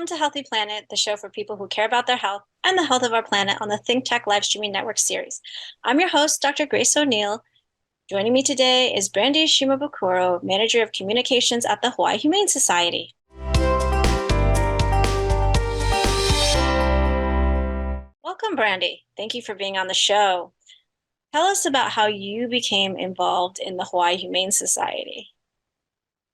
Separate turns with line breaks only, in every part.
Welcome to Healthy Planet, the show for people who care about their health and the health of our planet on the ThinkTech live streaming network series. I'm your host, Dr. Grace O'Neil. Joining me today is Brandy Shimabukuro, Manager of Communications at the Hawaii Humane Society. Welcome, Brandy. Thank you for being on the show. Tell us about how you became involved in the Hawaii Humane Society.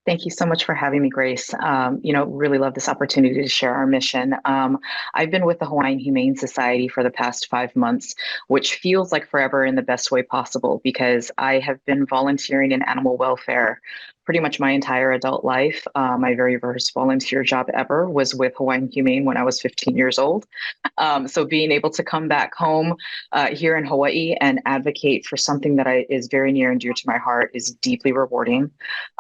Thank you so much for having me, Grace. Really love this opportunity to share our mission. I've been with the Hawaiian Humane Society for the past 5 months, which feels like forever in the best way possible because I have been volunteering in animal welfare pretty much my entire adult life. My very first volunteer job ever was with Hawaiian Humane when I was 15 years old. So being able to come back home here in Hawaii and advocate for something that is very near and dear to my heart is deeply rewarding.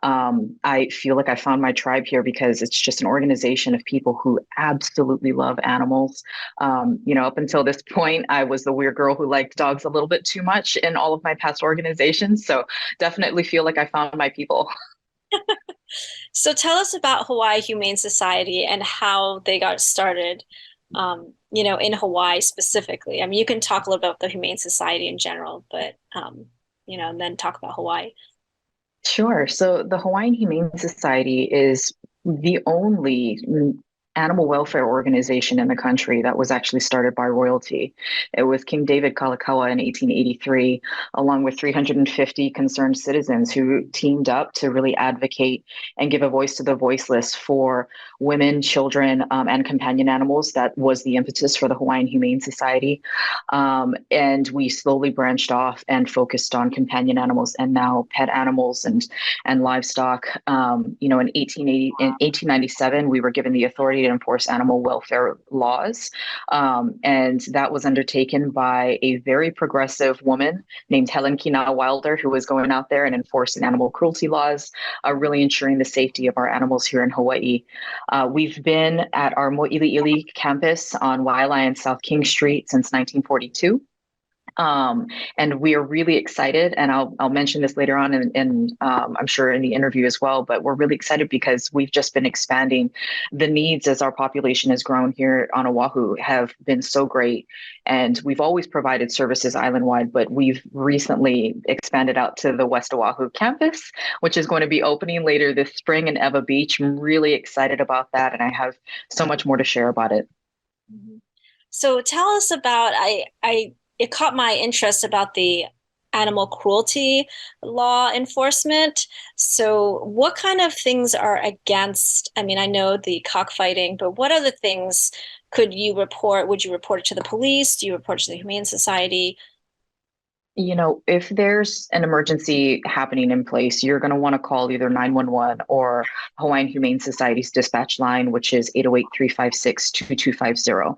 I feel like I found my tribe here because it's just an organization of people who absolutely love animals. Up until this point, I was the weird girl who liked dogs a little bit too much in all of my past organizations. So definitely feel like I found my people.
So tell us about Hawaii Humane Society and how they got started, in Hawaii specifically. I mean, you can talk a little bit about the Humane Society in general, but, and then talk about Hawaii.
Sure. So the Hawaiian Humane Society is the only animal welfare organization in the country that was actually started by royalty. It was King David Kalakaua in 1883, along with 350 concerned citizens who teamed up to really advocate and give a voice to the voiceless for women, children, and companion animals. That was the impetus for the Hawaiian Humane Society. And we slowly branched off and focused on companion animals and now pet animals and livestock. In 1897, we were given the authority to enforce animal welfare laws. And that was undertaken by a very progressive woman named Helen Kina Wilder, who was going out there and enforcing animal cruelty laws, really ensuring the safety of our animals here in Hawaii. We've been at our Mo'ili'ili campus on Waialae and South King Street since 1942. And we are really excited, and I'll mention this later on, and I'm sure in the interview as well. But we're really excited because we've just been expanding. The needs as our population has grown here on Oahu have been so great, and we've always provided services island-wide. But we've recently expanded out to the West Oahu campus, which is going to be opening later this spring in Ewa Beach. I'm really excited about that, and I have so much more to share about it.
So tell us about it caught my interest about the animal cruelty law enforcement. So what kind of things are against, I mean, I know the cockfighting, but what other things could you report? Would you report it to the police? Do you report it to the Humane Society?
If there's an emergency happening in place, you're going to want to call either 911 or Hawaiian Humane Society's dispatch line, which is 808-356-2250.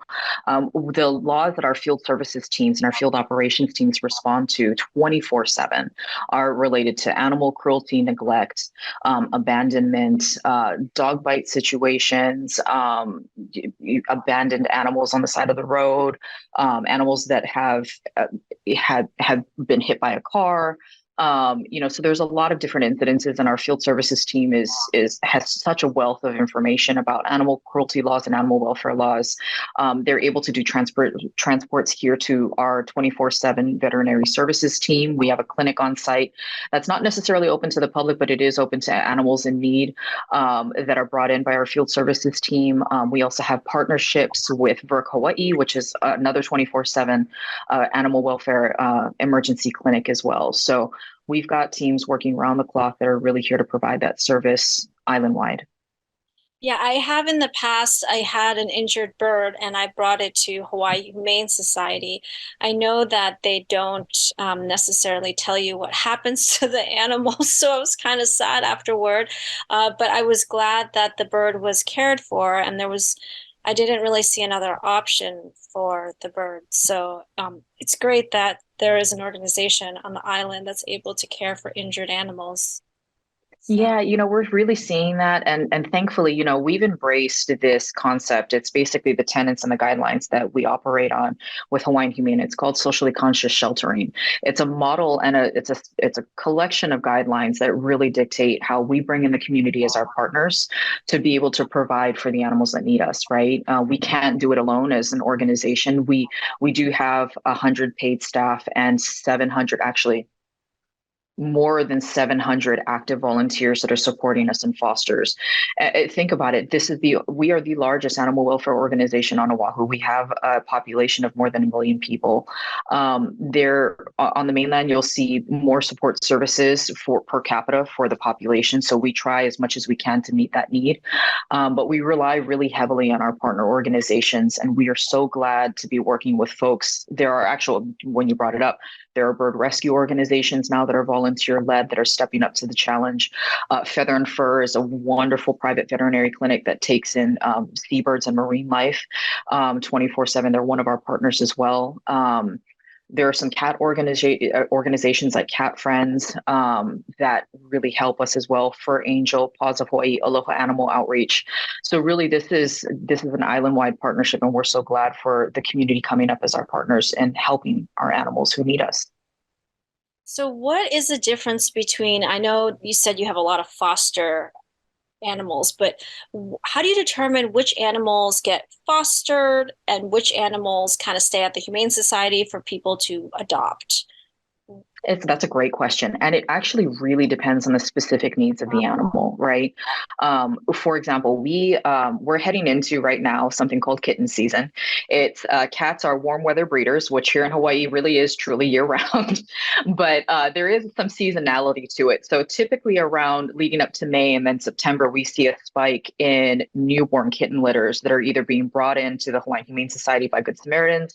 The laws that our field services teams and our field operations teams respond to 24/7 are related to animal cruelty, neglect, abandonment, dog bite situations, abandoned animals on the side of the road, animals that have been hit by a car. So there's a lot of different incidences, and our field services team has such a wealth of information about animal cruelty laws and animal welfare laws. They're able to do transports here to our 24/7 veterinary services team. We have a clinic on site that's not necessarily open to the public, but it is open to animals in need that are brought in by our field services team. We also have partnerships with VERC Hawaii, which is another 24/7 animal welfare emergency clinic as well. So we've got teams working around the clock that are really here to provide that service island-wide.
Yeah, I have in the past, I had an injured bird and I brought it to Hawaii Humane Society. I know that they don't necessarily tell you what happens to the animal, so I was kind of sad afterward. But I was glad that the bird was cared for, and I didn't really see another option for the bird. So it's great that there is an organization on the island that's able to care for injured animals. So,
Yeah, we're really seeing that. And thankfully, we've embraced this concept. It's basically the tenets and the guidelines that we operate on with Hawaiian Humane. It's called socially conscious sheltering. It's a model and it's a collection of guidelines that really dictate how we bring in the community as our partners to be able to provide for the animals that need us, right? We can't do it alone as an organization. We do have 100 paid staff and 700 actually more than 700 active volunteers that are supporting us in fosters. Think about it. We are the largest animal welfare organization on Oahu. We have a population of more than 1 million people. There on the mainland, you'll see more support services for per capita for the population. So we try as much as we can to meet that need. But we rely really heavily on our partner organizations, and we are so glad to be working with folks. When you brought it up, there are bird rescue organizations now that are volunteer led that are stepping up to the challenge. Feather and Fur is a wonderful private veterinary clinic that takes in seabirds and marine life 24/7. They're one of our partners as well. There are some organizations like Cat Friends that really help us as well for Angel, Paws of Hawaii, Aloha Animal Outreach. So really, this is an island-wide partnership, and we're so glad for the community coming up as our partners and helping our animals who need us.
so what is the difference between, I know you said you have a lot of foster animals, but how do you determine which animals get fostered and which animals kind of stay at the Humane Society for people to adopt?
That's a great question. And it actually really depends on the specific needs of the animal, right? For example, we're heading into right now something called kitten season. It's cats are warm weather breeders, which here in Hawaii really is truly year round, but there is some seasonality to it. So typically around leading up to May and then September, we see a spike in newborn kitten litters that are either being brought into the Hawaiian Humane Society by Good Samaritans,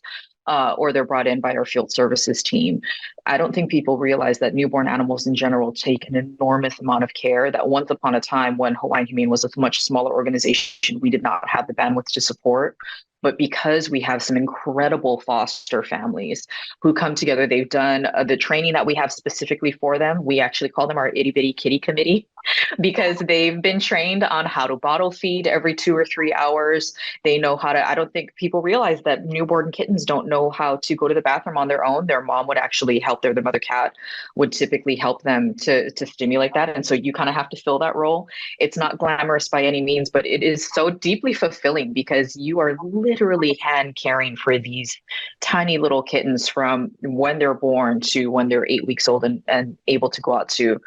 or they're brought in by our field services team. I don't think people realize that newborn animals in general take an enormous amount of care that once upon a time when Hawaiian Humane was a much smaller organization, we did not have the bandwidth to support. But because we have some incredible foster families who come together, they've done the training that we have specifically for them. We actually call them our itty bitty kitty committee because they've been trained on how to bottle feed every 2 or 3 hours. They know how to, I don't think people realize that newborn kittens don't know how to go to the bathroom on their own. Their mom would actually help the mother cat would typically help them to stimulate that. And so you kind of have to fill that role. It's not glamorous by any means, but it is so deeply fulfilling because you are literally hand caring for these tiny little kittens from when they're born to when they're 8 weeks old and able to go out to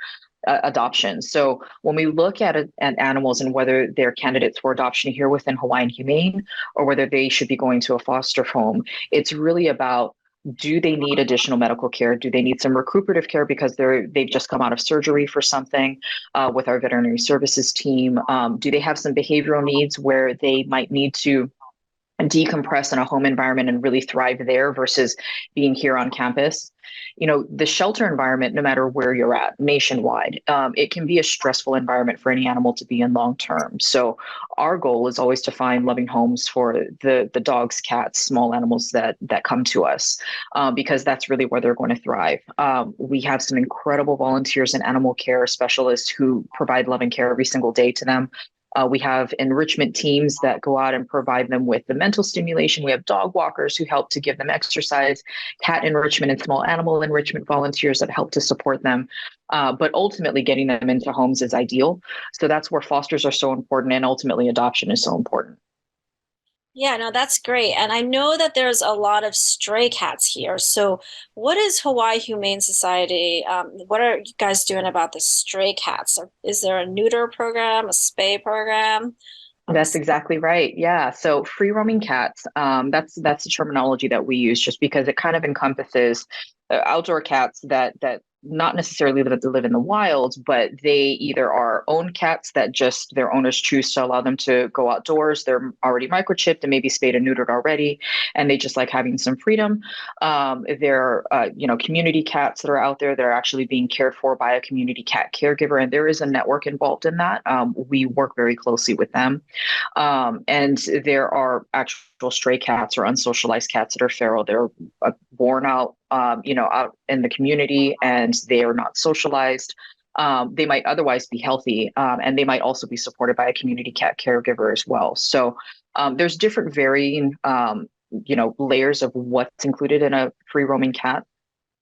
adoption. So when we look at animals and whether they're candidates for adoption here within Hawaiian Humane or whether they should be going to a foster home, it's really about, do they need additional medical care? Do they need some recuperative care because they've just come out of surgery for something with our veterinary services team? Do they have some behavioral needs where they might need to decompress in a home environment and really thrive there versus being here on campus? The shelter environment, no matter where you're at nationwide, it can be a stressful environment for any animal to be in long term. So our goal is always to find loving homes for the dogs, cats, small animals that come to us, because that's really where they're going to thrive. We have some incredible volunteers and animal care specialists who provide loving care every single day to them. We have enrichment teams that go out and provide them with the mental stimulation. We have dog walkers who help to give them exercise, cat enrichment and small animal enrichment volunteers that help to support them. But ultimately, getting them into homes is ideal. So that's where fosters are so important, and ultimately, adoption is so important.
Yeah, no, that's great. And I know that there's a lot of stray cats here. So, what is Hawaii Humane Society? What are you guys doing about the stray cats? Is there a neuter program, a spay program?
That's exactly right. Yeah. So free roaming cats, that's the terminology that we use just because it kind of encompasses outdoor cats that not necessarily live in the wild, but they either are owned cats that just their owners choose to allow them to go outdoors. They're already microchipped and maybe spayed and neutered already, and they just like having some freedom. There are, community cats that are out there that are actually being cared for by a community cat caregiver, and there is a network involved in that. We work very closely with them. And there are actual stray cats or unsocialized cats that are feral. They're born out, out in the community, and they are not socialized. They might otherwise be healthy, and they might also be supported by a community cat caregiver as well. So there's different varying, layers of what's included in a free roaming cat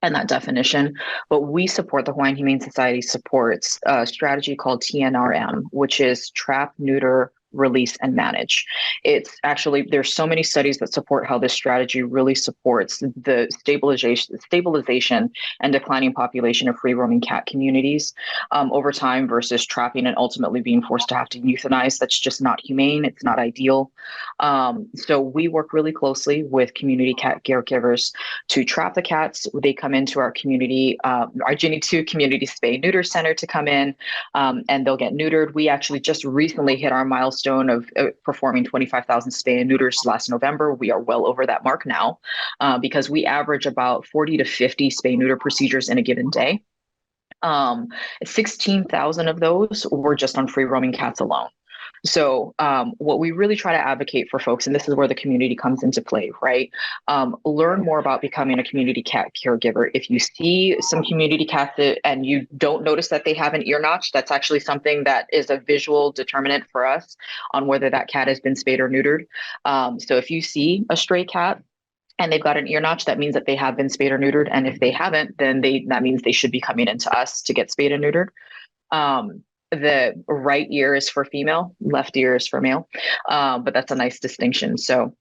and that definition. But we support, the Hawaiian Humane Society supports a strategy called TNRM, which is trap, neuter, release, and manage. It's actually, there's so many studies that support how this strategy really supports the stabilization and declining population of free roaming cat communities over time versus trapping and ultimately being forced to have to euthanize. That's just not humane. It's not ideal. So we work really closely with community cat caregivers to trap the cats. They come into our community, our Ginny 2 community spay neuter center to come in, and they'll get neutered. We actually just recently hit our milestone of performing 25,000 spay and neuters last November. We are well over that mark now because we average about 40 to 50 spay neuter procedures in a given day. 16,000 of those were just on free roaming cats alone. So what we really try to advocate for folks, and this is where the community comes into play, right? Learn more about becoming a community cat caregiver. If you see some community cats and you don't notice that they have an ear notch, that's actually something that is a visual determinant for us on whether that cat has been spayed or neutered. So if you see a stray cat and they've got an ear notch, that means that they have been spayed or neutered. And if they haven't, then that means they should be coming into us to get spayed and neutered. The right ear is for female, left ear is for male, but that's a nice distinction. So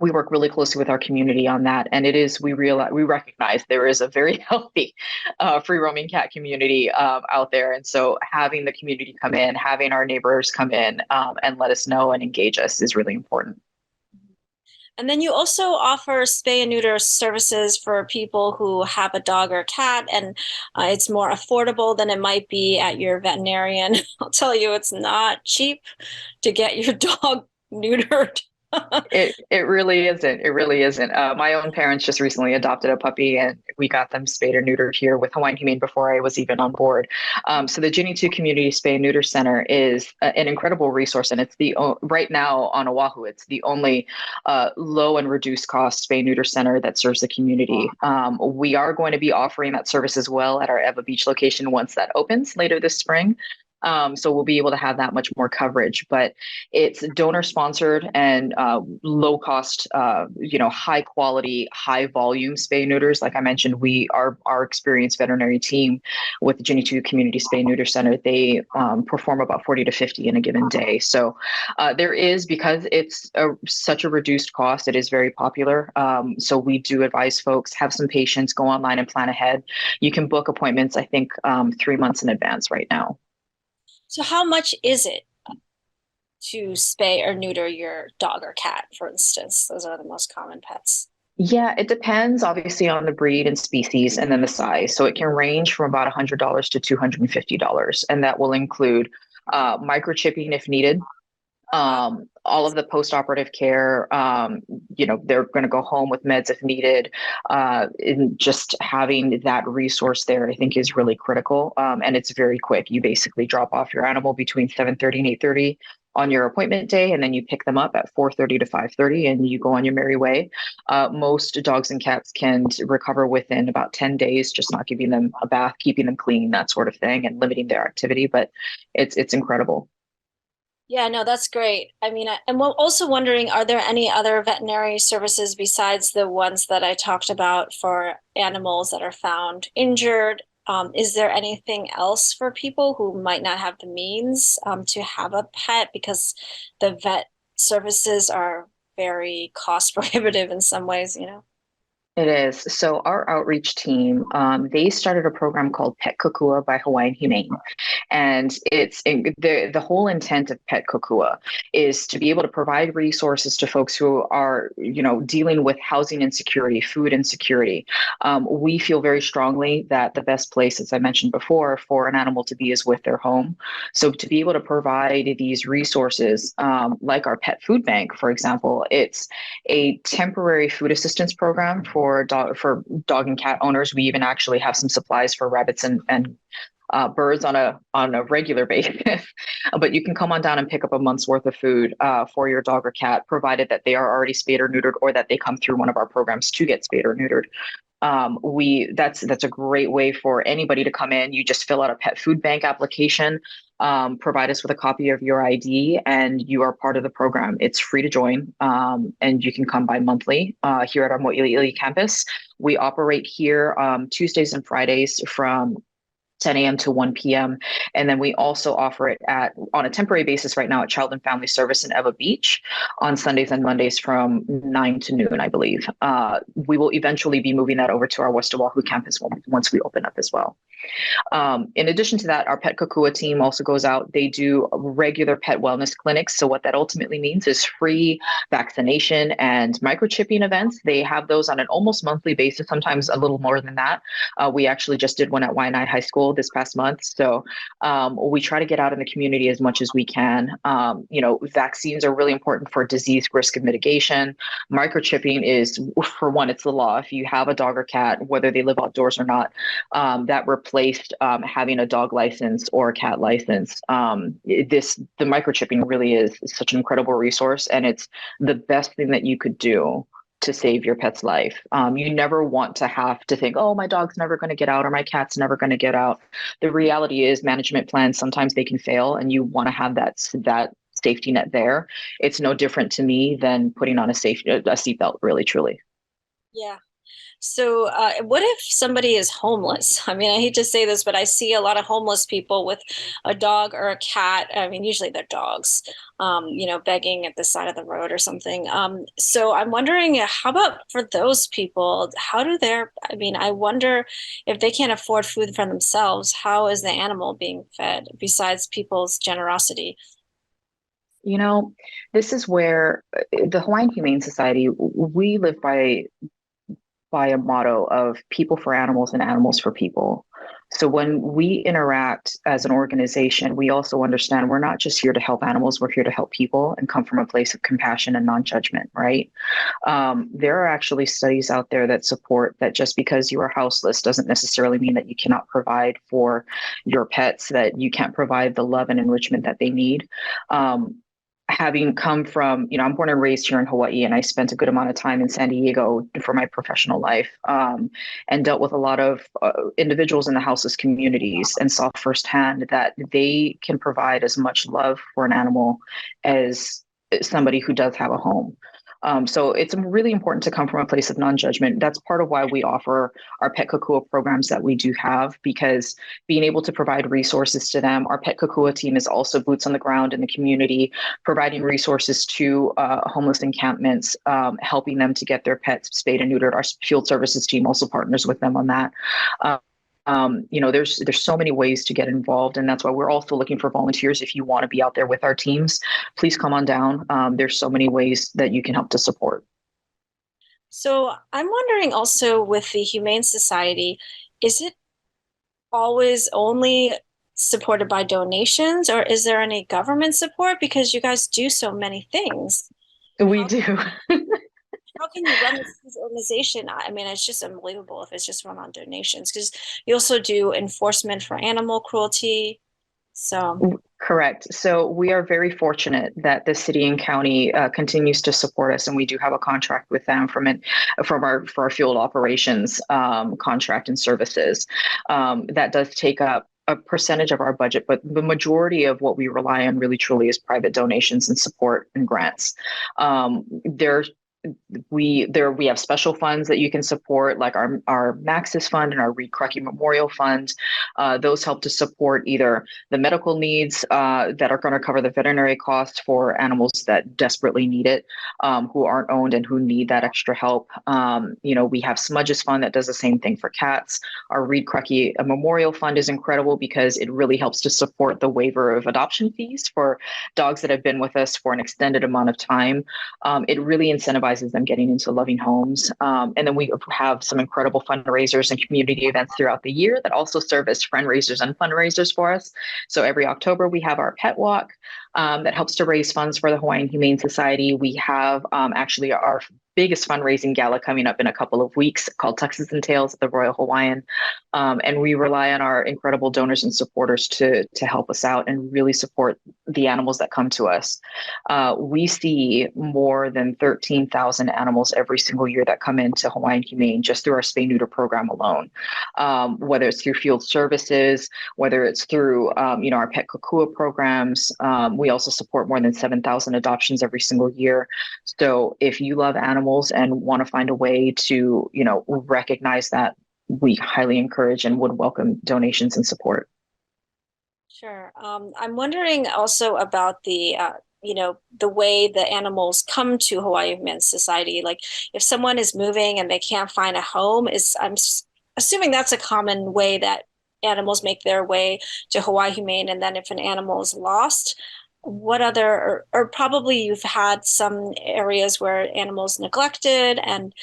we work really closely with our community on that, and we recognize there is a very healthy free roaming cat community out there, and so having the community come in, having our neighbors come in and let us know and engage us is really important.
And then you also offer spay and neuter services for people who have a dog or cat, and it's more affordable than it might be at your veterinarian. I'll tell you, it's not cheap to get your dog neutered.
It really isn't. It really isn't. My own parents just recently adopted a puppy, and we got them spayed or neutered here with Hawaiian Humane before I was even on board. So the Ginny 2 Community Spay and Neuter Center is an incredible resource, and it's right now on Oahu, it's the only low and reduced cost spay neuter center that serves the community. We are going to be offering that service as well at our Eva Beach location once that opens later this spring. So we'll be able to have that much more coverage, but it's donor sponsored and low cost, high quality, high volume spay neuters. Like I mentioned, our experienced veterinary team with the Ginny 2 Community Spay Neuter Center, they perform about 40 to 50 in a given day. So because it's such a reduced cost, it is very popular. So we do advise folks, have some patience, go online and plan ahead. You can book appointments, I think 3 months in advance right now.
So how much is it to spay or neuter your dog or cat, for instance? Those are the most common pets.
Yeah, it depends obviously on the breed and species and then the size. So it can range from about $100 to $250. And that will include microchipping if needed. All of the post-operative care, they're going to go home with meds if needed. And just having that resource there, I think, is really critical. And it's very quick. You basically drop off your animal between 7:30 and 8:30 on your appointment day, and then you pick them up at 4:30 to 5:30, and you go on your merry way. Most dogs and cats can recover within about 10 days, just not giving them a bath, keeping them clean, that sort of thing, and limiting their activity. But it's incredible.
Yeah, no, that's great. I mean, I'm also wondering, are there any other veterinary services besides the ones that I talked about for animals that are found injured? Is there anything else for people who might not have the means to have a pet, because the vet services are very cost prohibitive in some ways,
It is. So our outreach team, they started a program called Pet Kokua by Hawaiian Humane. And the whole intent of Pet Kokua is to be able to provide resources to folks who are, dealing with housing insecurity, food insecurity. We feel very strongly that the best place, as I mentioned before, for an animal to be is with their home. So to be able to provide these resources, like our pet food bank, for example, it's a temporary food assistance program for dog and cat owners. We even actually have some supplies for rabbits and birds on a regular basis. But you can come on down and pick up a month's worth of food for your dog or cat, provided that they are already spayed or neutered, or that they come through one of our programs to get spayed or neutered. That's a great way for anybody to come in. You just fill out a pet food bank application, provide us with a copy of your ID, and you are part of the program. It's free to join, and you can come by monthly here at our Mo'iliili campus. We operate here Tuesdays and Fridays from 10 a.m. to 1 p.m. And then we also offer it on a temporary basis right now at Child and Family Service in Eva Beach on Sundays and Mondays from 9 to noon, I believe. We will eventually be moving that over to our West Oahu campus once we open up as well. In addition to that, our Pet Kokua team also goes out. They do regular pet wellness clinics. So what that ultimately means is free vaccination and microchipping events. They have those on an almost monthly basis, sometimes a little more than that. We actually just did one at Waianae High School this past month. So we try to get out in the community as much as we can. Vaccines are really important for disease risk and mitigation. Microchipping is, for one, it's the law. If you have a dog or cat, whether they live outdoors or not, that replaced having a dog license or a cat license. The microchipping really is such an incredible resource, and it's the best thing that you could do to save your pet's life. You never want to have to think, oh, my dog's never going to get out or my cat's never going to get out. The reality is management plans, sometimes they can fail, and you want to have that safety net there. It's no different to me than putting on a seatbelt, really, truly.
Yeah. So, what if somebody is homeless? I mean, I hate to say this, but I see a lot of homeless people with a dog or a cat. I mean, usually they're dogs, begging at the side of the road or something. So I'm wondering, how about for those people? I wonder if they can't afford food for themselves, how is the animal being fed besides people's generosity?
This is where the Hawaiian Humane Society, we live by a motto of people for animals and animals for people. So when we interact as an organization, we also understand we're not just here to help animals, we're here to help people and come from a place of compassion and non-judgment, right? There are actually studies out there that support that just because you are houseless doesn't necessarily mean that you cannot provide for your pets, that you can't provide the love and enrichment that they need. Having come from, I'm born and raised here in Hawaii, and I spent a good amount of time in San Diego for my professional life, and dealt with a lot of individuals in the houseless communities and saw firsthand that they can provide as much love for an animal as somebody who does have a home. So it's really important to come from a place of non-judgment. That's part of why we offer our Pet Kokua programs that we do have, because being able to provide resources to them. Our Pet Kokua team is also boots on the ground in the community, providing resources to homeless encampments, helping them to get their pets spayed and neutered. Our field services team also partners with them on that. There's so many ways to get involved, and that's why we're also looking for volunteers. If you want to be out there with our teams, please come on down. There's so many ways that you can help to support.
So I'm wondering also with the Humane Society, is it always only supported by donations, or is there any government support? Because you guys do so many things.
We do.
How can you run this organization? I mean, it's just unbelievable if it's just run on donations, because you also do enforcement for animal cruelty. So
Correct. So we are very fortunate that the city and county continues to support us, and we do have a contract with them for our field operations contract and services. That does take up a percentage of our budget, but the majority of what we rely on really truly is private donations and support and grants. We have special funds that you can support, like our Maxis Fund and our Reed Crucky Memorial Fund. Those help to support either the medical needs that are going to cover the veterinary costs for animals that desperately need it, who aren't owned and who need that extra help. We have Smudges Fund that does the same thing for cats. Our Reed Crucky Memorial Fund is incredible because it really helps to support the waiver of adoption fees for dogs that have been with us for an extended amount of time. It really incentivizes them getting into loving homes. And then we have some incredible fundraisers and community events throughout the year that also serve as friend raisers and fundraisers for us. So every October we have our pet walk. that helps to raise funds for the Hawaiian Humane Society. We have actually our biggest fundraising gala coming up in a couple of weeks called Tuxes and Tails at the Royal Hawaiian. And we rely on our incredible donors and supporters to help us out and really support the animals that come to us. We see more than 13,000 animals every single year that come into Hawaiian Humane just through our spay neuter program alone, whether it's through field services, whether it's through our pet kokua programs. We also support more than 7,000 adoptions every single year. So if you love animals and want to find a way to, recognize that, we highly encourage and would welcome donations and support.
Sure. I'm wondering also about the way the animals come to Hawaii Humane Society. Like if someone is moving and they can't find a home, I'm assuming that's a common way that animals make their way to Hawaii Humane. And then if an animal is lost, what other, or probably you've had some areas where animals neglected and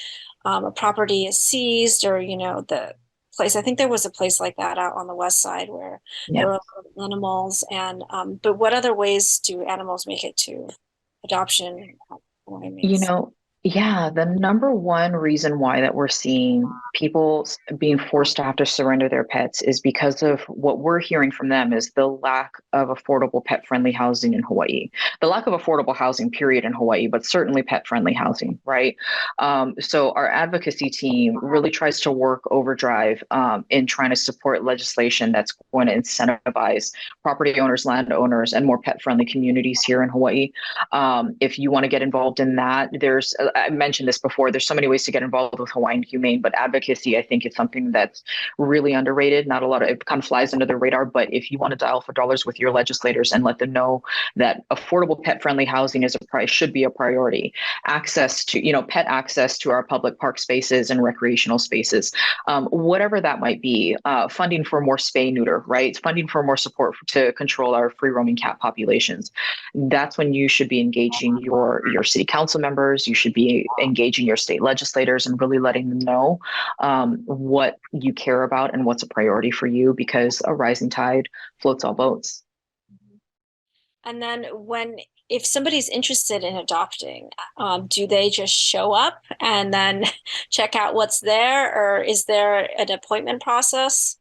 a property is seized, or, the place. I think there was a place like that out on the west side where there were animals. And but what other ways do animals make it to adoption?
Yeah, the number one reason why that we're seeing people being forced to have to surrender their pets is because of what we're hearing from them is the lack of affordable pet-friendly housing in Hawaii, the lack of affordable housing, period, in Hawaii, but certainly pet-friendly housing, right? So our advocacy team really tries to work overdrive in trying to support legislation that's going to incentivize property owners, landowners, and more pet-friendly communities here in Hawaii. If you want to get involved in that, I mentioned this before, there's so many ways to get involved with Hawaiian Humane, but advocacy, I think, is something that's really underrated. Not a lot of it kind of flies under the radar, but if you want to dial for dollars with your legislators and let them know that affordable pet-friendly housing should be a priority, access to, pet access to our public park spaces and recreational spaces, whatever that might be, funding for more spay neuter, right? Funding for more support to control our free roaming cat populations. That's when you should be engaging your city council members. You should be engaging your state legislators and really letting them know what you care about and what's a priority for you, because a rising tide floats all boats.
And then if somebody's interested in adopting, do they just show up and then check out what's there, or is there an appointment process?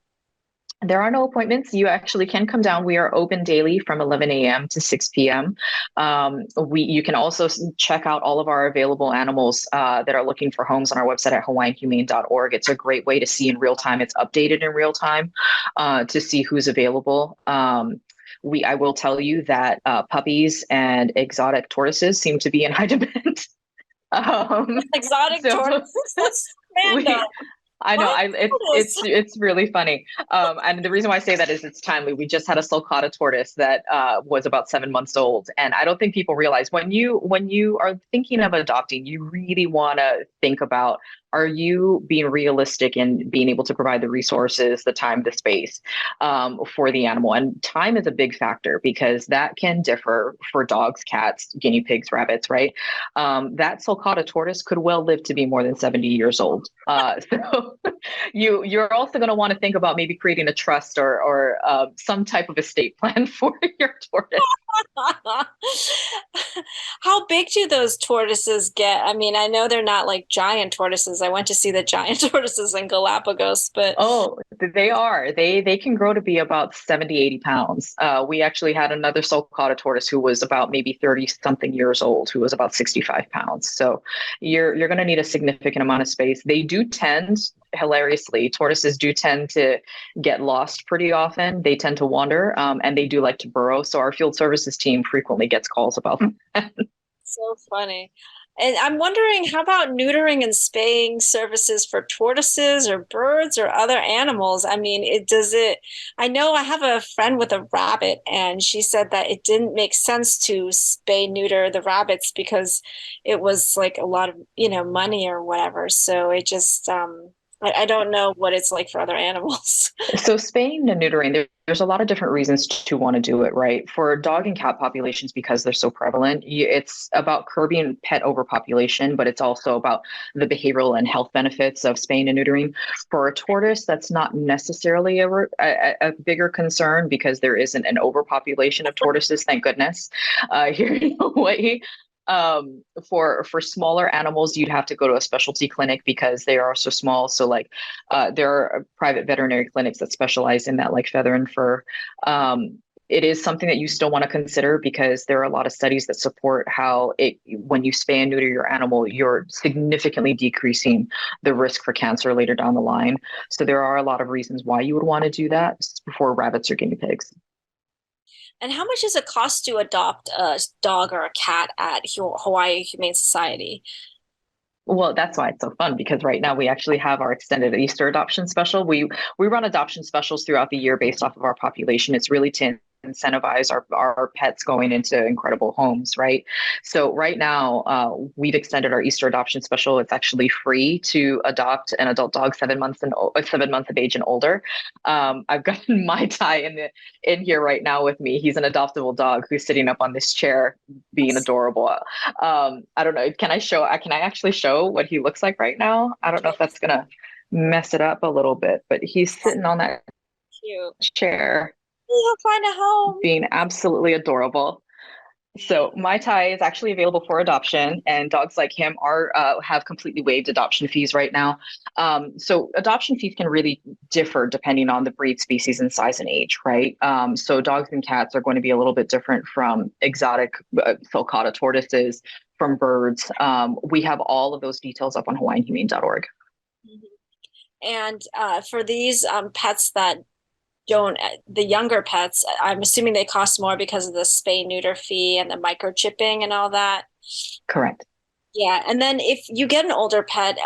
There are no appointments. You actually can come down. We are open daily from 11 a.m. to 6 p.m. You can also check out all of our available animals that are looking for homes on our website at hawaiianhumane.org. It's a great way to see in real time. It's updated in real time to see who's available. I will tell you that puppies and exotic tortoises seem to be in high demand.
Exotic tortoises? That's random.
I know. It's really funny. And the reason why I say that is it's timely. We just had a sulcata tortoise that was about 7 months old, and I don't think people realize when you are thinking of adopting, you really want to think about, are you being realistic in being able to provide the resources, the time, the space for the animal? And time is a big factor because that can differ for dogs, cats, guinea pigs, rabbits, right? That sulcata tortoise could well live to be more than 70 years old. So you're also going to want to think about maybe creating a trust or some type of estate plan for your tortoise.
How big do those tortoises get? I mean, I know they're not like giant tortoises. I went to see the giant tortoises in Galapagos, but
they are. They can grow to be about 70, 80 pounds. We actually had another sulcata tortoise who was about maybe 30 something years old, who was about 65 pounds. So you're going to need a significant amount of space. They do tend, hilariously, tortoises do tend to get lost pretty often. They tend to wander, and they do like to burrow. So our field services team frequently gets calls about that.
So funny. And I'm wondering, how about neutering and spaying services for tortoises or birds or other animals? I mean, I know I have a friend with a rabbit, and she said that it didn't make sense to spay neuter the rabbits because it was like a lot of, money or whatever. So it just, I don't know what it's like for other animals.
So spaying and neutering, there's a lot of different reasons to want to do it, right? For dog and cat populations, because they're so prevalent, it's about curbing pet overpopulation, but it's also about the behavioral and health benefits of spaying and neutering. For a tortoise, that's not necessarily a bigger concern because there isn't an overpopulation of tortoises, thank goodness, here in Hawaii. For smaller animals, you'd have to go to a specialty clinic because they are so small. So like there are private veterinary clinics that specialize in that, like feather and fur. It is something that you still want to consider because there are a lot of studies that support how when you spay and neuter your animal, you're significantly decreasing the risk for cancer later down the line. So there are a lot of reasons why you would want to do that for rabbits or guinea pigs.
And how much does it cost to adopt a dog or a cat at Hawaii Humane Society?
Well, that's why it's so fun because right now we actually have our extended Easter adoption special. We run adoption specials throughout the year based off of our population. It's really to incentivize our pets going into incredible homes, right? So right now, we've extended our Easter adoption special. It's actually free to adopt an adult dog 7 months of age and older. I've got my tie in here right now with me. He's an adoptable dog who's sitting up on this chair, being adorable. I don't know. Can I actually show what he looks like right now? I don't know if that's gonna mess it up a little bit, but he's sitting on that
Cute.
chair
You'll find a home.
being absolutely adorable. So my Thai is actually available for adoption, and dogs like him are have completely waived adoption fees right now. So adoption fees can really differ depending on the breed, species, and size and age, right? So dogs and cats are going to be a little bit different from exotic sulcata tortoises, from birds. We have all of those details up on HawaiianHumane.org.
And for these pets that don't, the younger pets, I'm assuming they cost more because of the spay neuter fee and the microchipping and all that.
Correct.
Yeah, and then if you get an older pet,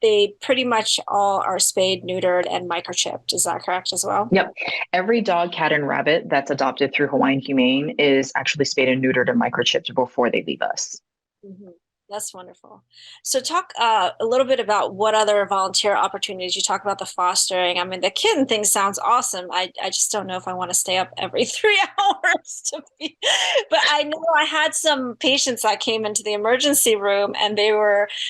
they pretty much all are spayed, neutered, and microchipped. Is that correct as well?
Yep. Every dog, cat, and rabbit that's adopted through Hawaiian Humane is actually spayed and neutered and microchipped before they leave us.
Mhm. That's wonderful. So talk a little bit about what other volunteer opportunities you talk about the fostering. I mean, the kitten thing sounds awesome. I just don't know if I want to stay up every 3 hours to be, but I know I had some patients that came into the emergency room and they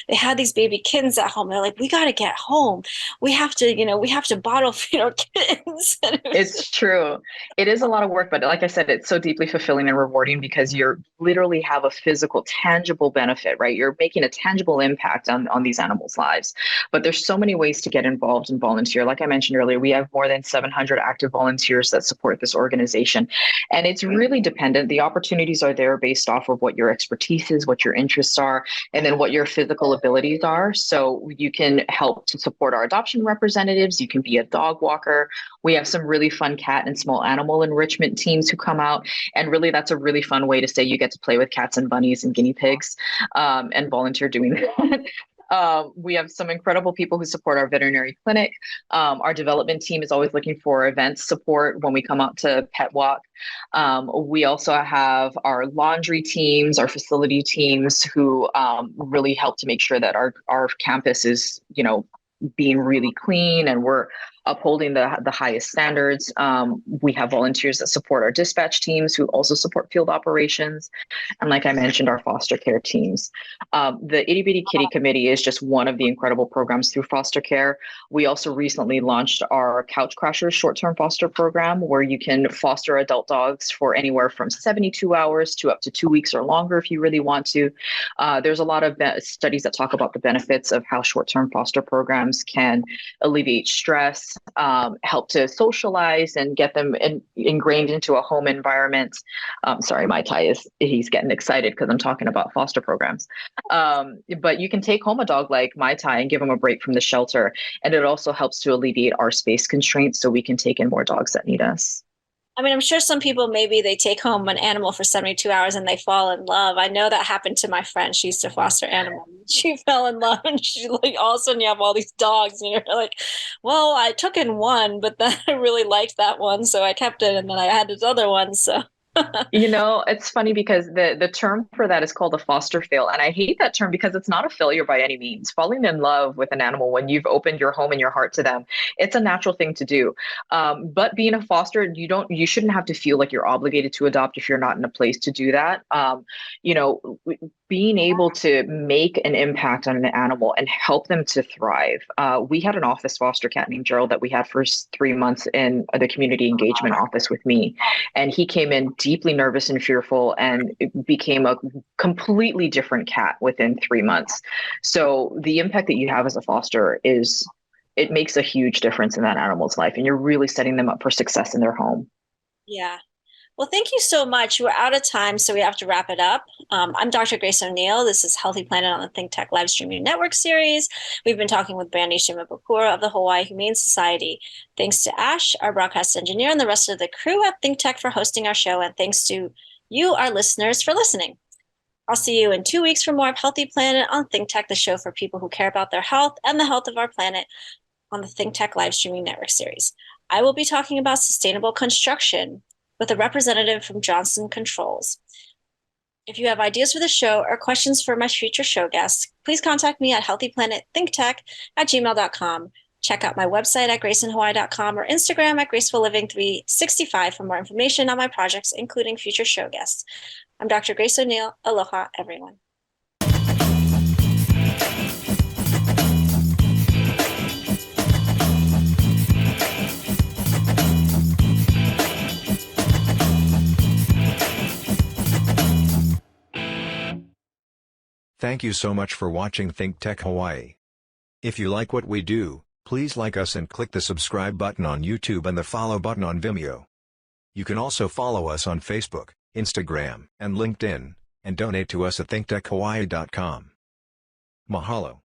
had these baby kittens at home. They're like, we got to get home. We have to bottle feed our kittens.
It's true. It is a lot of work, but like I said, it's so deeply fulfilling and rewarding because you're literally have a physical, tangible benefit, right? You're making a tangible impact on these animals' lives. But there's so many ways to get involved and volunteer. Like I mentioned earlier, we have more than 700 active volunteers that support this organization. And it's really dependent. The opportunities are there based off of what your expertise is, what your interests are, and then what your physical abilities are. So you can help to support our adoption representatives. You can be a dog walker. We have some really fun cat and small animal enrichment teams who come out. And really, that's a really fun way to say you get to play with cats and bunnies and guinea pigs and volunteer doing that. We have some incredible people who support our veterinary clinic. Our development team is always looking for event support when we come out to pet walk. We also have our laundry teams, our facility teams who really help to make sure that our campus is, being really clean and we're upholding the highest standards. We have volunteers that support our dispatch teams who also support field operations. And like I mentioned, our foster care teams. The Itty Bitty Kitty Committee is just one of the incredible programs through foster care. We also recently launched our Couch Crashers short-term foster program where you can foster adult dogs for anywhere from 72 hours to up to 2 weeks or longer if you really want to. There's a lot of studies that talk about the benefits of how short-term foster programs can alleviate stress, help to socialize and get them ingrained into a home environment. Sorry, my Thai he's getting excited because I'm talking about foster programs. But you can take home a dog like my Thai and give him a break from the shelter. And it also helps to alleviate our space constraints so we can take in more dogs that need us.
I mean, I'm sure some people maybe they take home an animal for 72 hours and they fall in love. I know that happened to my friend. She used to foster animals. She fell in love and she like all of a sudden you have all these dogs and you're like, well, I took in one, but then I really liked that one. So I kept it and then I had this other one. So
It's funny because the term for that is called a foster fail. And I hate that term because it's not a failure by any means. Falling in love with an animal when you've opened your home and your heart to them, it's a natural thing to do. But being a foster, you shouldn't have to feel like you're obligated to adopt if you're not in a place to do that. You know, being able to make an impact on an animal and help them to thrive. We had an office foster cat named Gerald that we had for 3 months in the community engagement office with me. And he came in deeply nervous and fearful and it became a completely different cat within 3 months. So the impact that you have as a foster it makes a huge difference in that animal's life. And you're really setting them up for success in their home.
Yeah. Well, thank you so much. We're out of time, so we have to wrap it up. I'm Dr. Grace O'Neil. This is Healthy Planet on the ThinkTech live streaming network series. We've been talking with Brandy Shimabukuro of the Hawaii Humane Society. Thanks to Ash, our broadcast engineer, and the rest of the crew at ThinkTech for hosting our show. And thanks to you, our listeners, for listening. I'll see you in 2 weeks for more of Healthy Planet on ThinkTech, the show for people who care about their health and the health of our planet on the ThinkTech live streaming network series. I will be talking about sustainable construction with a representative from Johnson Controls. If you have ideas for the show or questions for my future show guests, please contact me at healthyplanetthinktech@gmail.com. Check out my website at graceinhawaii.com or Instagram at gracefullliving365 for more information on my projects, including future show guests. I'm Dr. Grace O'Neil. Aloha, everyone.
Thank you so much for watching ThinkTech Hawaii. If you like what we do, please like us and click the subscribe button on YouTube and the follow button on Vimeo. You can also follow us on Facebook, Instagram, and LinkedIn, and donate to us at thinktechhawaii.com. Mahalo.